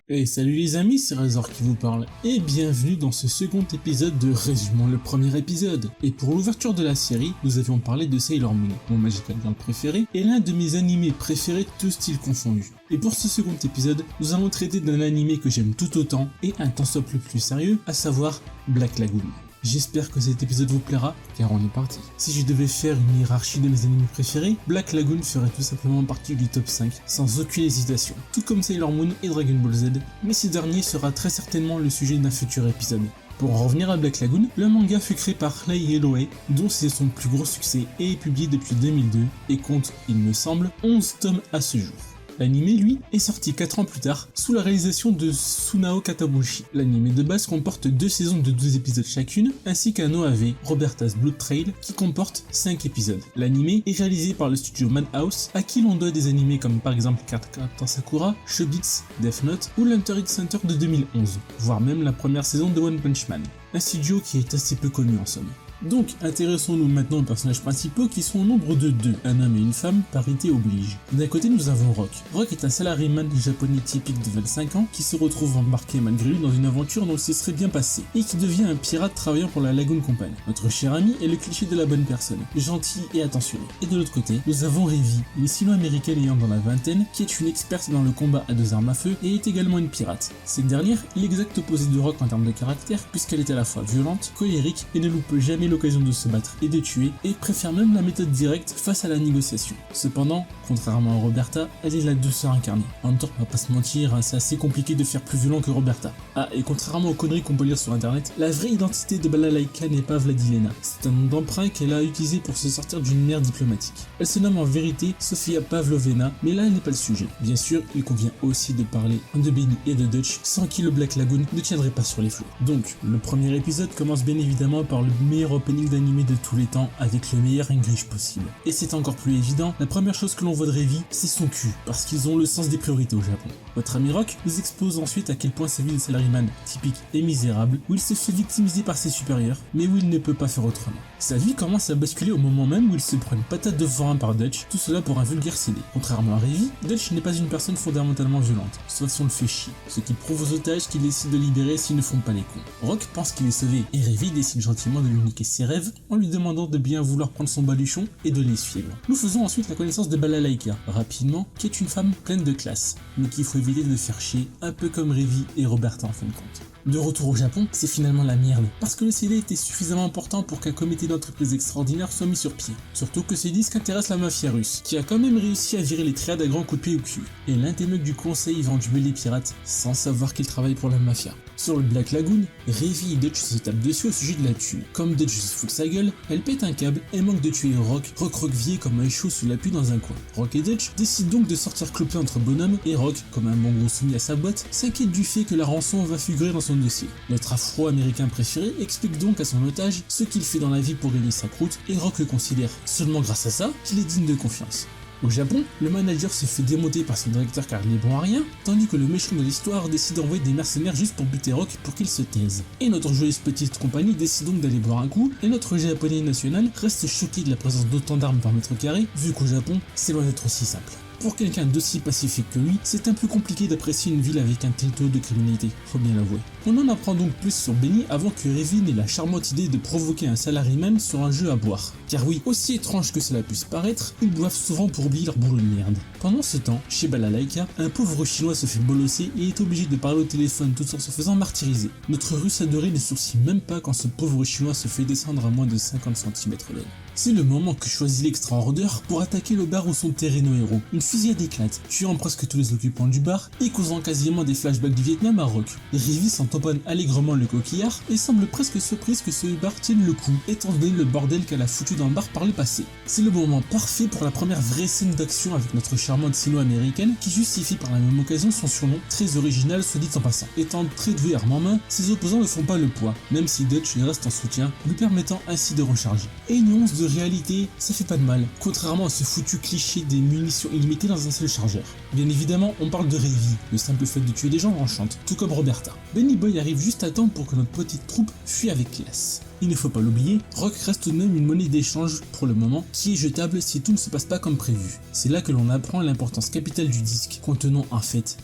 Hey, salut les amis, c'est Razor qui vous parle, et bienvenue dans ce second épisode de Résumons le premier épisode. Et pour l'ouverture de la série, nous avions parlé de Sailor Moon, mon Magical Girl préféré, et l'un de mes animés préférés tous styles confondus. Et pour ce second épisode, nous allons traiter d'un animé que j'aime tout autant, et un tant soit plus sérieux, à savoir Black Lagoon. J'espère que cet épisode vous plaira, car on est parti. Si je devais faire une hiérarchie de mes animés préférés, Black Lagoon ferait tout simplement partie du top 5, sans aucune hésitation. Tout comme Sailor Moon et Dragon Ball Z, mais ce dernier sera très certainement le sujet d'un futur épisode. Pour en revenir à Black Lagoon, le manga fut créé par Lei Eloe, dont c'est son plus gros succès et est publié depuis 2002, et compte, il me semble, 11 tomes à ce jour. L'anime, lui, est sorti 4 ans plus tard, sous la réalisation de Sunao Katabushi. L'anime de base comporte 2 saisons de 12 épisodes chacune, ainsi qu'un OAV, Roberta's Blood Trail, qui comporte 5 épisodes. L'anime est réalisé par le studio Madhouse, à qui l'on doit des animés comme par exemple Cardcaptor Sakura, Chobits, Death Note ou l'Hunter x Hunter de 2011, voire même la première saison de One Punch Man. Un studio qui est assez peu connu en somme. Donc, intéressons-nous maintenant aux personnages principaux qui sont au nombre de 2, un homme et une femme, parité oblige. D'un côté, nous avons Rock. Rock est un salaryman japonais typique de 25 ans qui se retrouve embarqué malgré lui dans une aventure dont il se serait bien passé, et qui devient un pirate travaillant pour la Lagoon Company. Notre cher ami est le cliché de la bonne personne, gentil et attentionné. Et de l'autre côté, nous avons Revi, une sino-américaine ayant dans la vingtaine, qui est une experte dans le combat à 2 armes à feu et est également une pirate. Cette dernière est l'exact opposé de Rock en termes de caractère, puisqu'elle est à la fois violente, colérique et ne loupe jamais l'occasion de se battre et de tuer, et préfère même la méthode directe face à la négociation. Cependant, contrairement à Roberta, elle est la douceur incarnée. En même temps, on va pas se mentir, c'est assez compliqué de faire plus violent que Roberta. Ah, et contrairement aux conneries qu'on peut lire sur internet, la vraie identité de Balalaika n'est pas Vladilena. C'est un nom d'emprunt qu'elle a utilisé pour se sortir d'une mère diplomatique. Elle se nomme en vérité Sofia Pavlovena, mais là n'est pas le sujet. Bien sûr, il convient aussi de parler de Benny et de Dutch, sans qui le Black Lagoon ne tiendrait pas sur les flots. Donc, le premier épisode commence bien évidemment par le meilleur opening d'animé de tous les temps avec le meilleur English possible. Et c'est encore plus évident, la première chose que l'on voit de Revi, c'est son cul, parce qu'ils ont le sens des priorités au Japon. Votre ami Rock nous expose ensuite à quel point sa vie de salaryman typique est misérable, où il se fait victimiser par ses supérieurs, mais où il ne peut pas faire autrement. Sa vie commence à basculer au moment même où il se prend une patate de forain par Dutch, tout cela pour un vulgaire CD. Contrairement à Revi, Dutch n'est pas une personne fondamentalement violente, sauf si on le fait chier, ce qui prouve aux otages qu'il décide de libérer s'ils ne font pas les cons. Rock pense qu'il est sauvé, et Revi décide gentiment de lui niquer ses rêves en lui demandant de bien vouloir prendre son baluchon et de les suivre. Nous faisons ensuite la connaissance de Balalaika, rapidement, qui est une femme pleine de classe, mais qu'il faut éviter de faire chier, un peu comme Revi et Roberta en fin de compte. De retour au Japon, c'est finalement la merde, parce que le CD était suffisamment important pour qu'un comité d'entreprise extraordinaire soit mis sur pied. Surtout que ces disques intéressent la mafia russe, qui a quand même réussi à virer les triades à grands coups de pied au cul. Et l'un des mecs du conseil vend du les pirates, sans savoir qu'il travaille pour la mafia. Sur le Black Lagoon, Revi et Dutch se tapent dessus au sujet de la thune. Comme Dutch se fout de sa gueule, elle pète un câble et manque de tuer Rock recroquevillé comme un chaud sous l'appui dans un coin. Rock et Dutch décident donc de sortir clopé entre bonhommes et Rock, comme un bon gros soumis à sa boîte, s'inquiète du fait que la rançon va figurer dans son dossier. Notre afro-américain préféré explique donc à son otage ce qu'il fait dans la vie pour gagner sa croûte et Rock le considère seulement grâce à ça qu'il est digne de confiance. Au Japon, le manager se fait démonter par son directeur car il est bon à rien, tandis que le méchant de l'histoire décide d'envoyer des mercenaires juste pour buter Rock pour qu'il se taise. Et notre joyeuse petite compagnie décide donc d'aller boire un coup, et notre japonais national reste choqué de la présence d'autant d'armes par mètre carré, vu qu'au Japon, c'est loin d'être aussi simple. Pour quelqu'un d'aussi pacifique que lui, c'est un peu compliqué d'apprécier une ville avec un tel taux de criminalité, faut bien l'avouer. On en apprend donc plus sur Benny avant que Revi n'ait la charmante idée de provoquer un salaryman sur un jeu à boire. Car oui, aussi étrange que cela puisse paraître, ils boivent souvent pour oublier leur boulot de merde. Pendant ce temps, chez Balalaika, un pauvre chinois se fait bolosser et est obligé de parler au téléphone tout en se faisant martyriser. Notre russe adoré ne sourcille même pas quand ce pauvre chinois se fait descendre à moins de 50 cm d'aile. C'est le moment que choisit l'extra-order pour attaquer le bar où sont terrés nos héros. Une fusillade éclate, tuant presque tous les occupants du bar et causant quasiment des flashbacks du Vietnam à Rock. Revi s'en tamponne allègrement le coquillard et semble presque surprise que ce bar tienne le coup, étant donné le bordel qu'elle a foutu dans le bar par le passé. C'est le moment parfait pour la première vraie scène d'action avec notre charmante sino-américaine qui justifie par la même occasion son surnom, très original soit dit en passant. Étant très doué arme en main, ses opposants ne font pas le poids, même si Dutch reste en soutien, lui permettant ainsi de recharger. Et une once de réalité, ça fait pas de mal, contrairement à ce foutu cliché des munitions illimitées dans un seul chargeur. Bien évidemment, on parle de Revi, le simple fait de tuer des gens enchante, tout comme Roberta. Benny Boy arrive juste à temps pour que notre petite troupe fuit avec classe. Il ne faut pas l'oublier, Rock reste tout de même une monnaie d'échange pour le moment, qui est jetable si tout ne se passe pas comme prévu. C'est là que l'on apprend l'importance capitale du disque, contenant en fait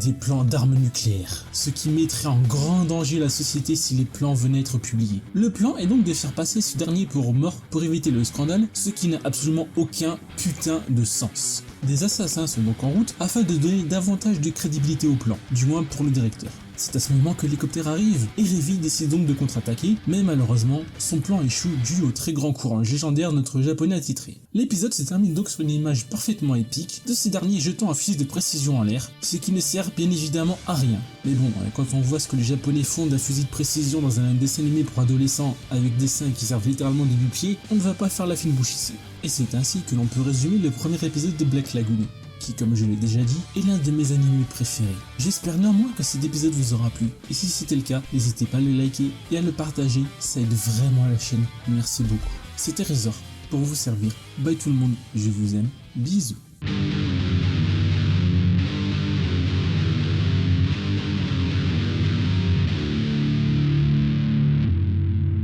des plans d'armes nucléaires, ce qui mettrait en grand danger la société si les plans venaient être publiés. Le plan est donc de faire passer ce dernier pour mort pour éviter le scandale, ce qui n'a absolument aucun putain de sens. Des assassins sont donc en route afin de donner davantage de crédibilité au plan, du moins pour le directeur. C'est à ce moment que l'hélicoptère arrive, et Revy décide donc de contre-attaquer, mais malheureusement, son plan échoue dû au très grand courage légendaire de notre japonais attitré. L'épisode se termine donc sur une image parfaitement épique de ces derniers jetant un fusil de précision en l'air, ce qui ne sert bien évidemment à rien. Mais bon, quand on voit ce que les japonais font d'un fusil de précision dans un dessin animé pour adolescents avec des seins qui servent littéralement de du-pied, on ne va pas faire la fine bouche ici. Et c'est ainsi que l'on peut résumer le premier épisode de Black Lagoon, qui, comme je l'ai déjà dit, est l'un de mes animés préférés. J'espère néanmoins que cet épisode vous aura plu, et si c'était le cas, n'hésitez pas à le liker et à le partager, ça aide vraiment la chaîne, merci beaucoup. C'était Razor, pour vous servir. Bye tout le monde, je vous aime, bisous.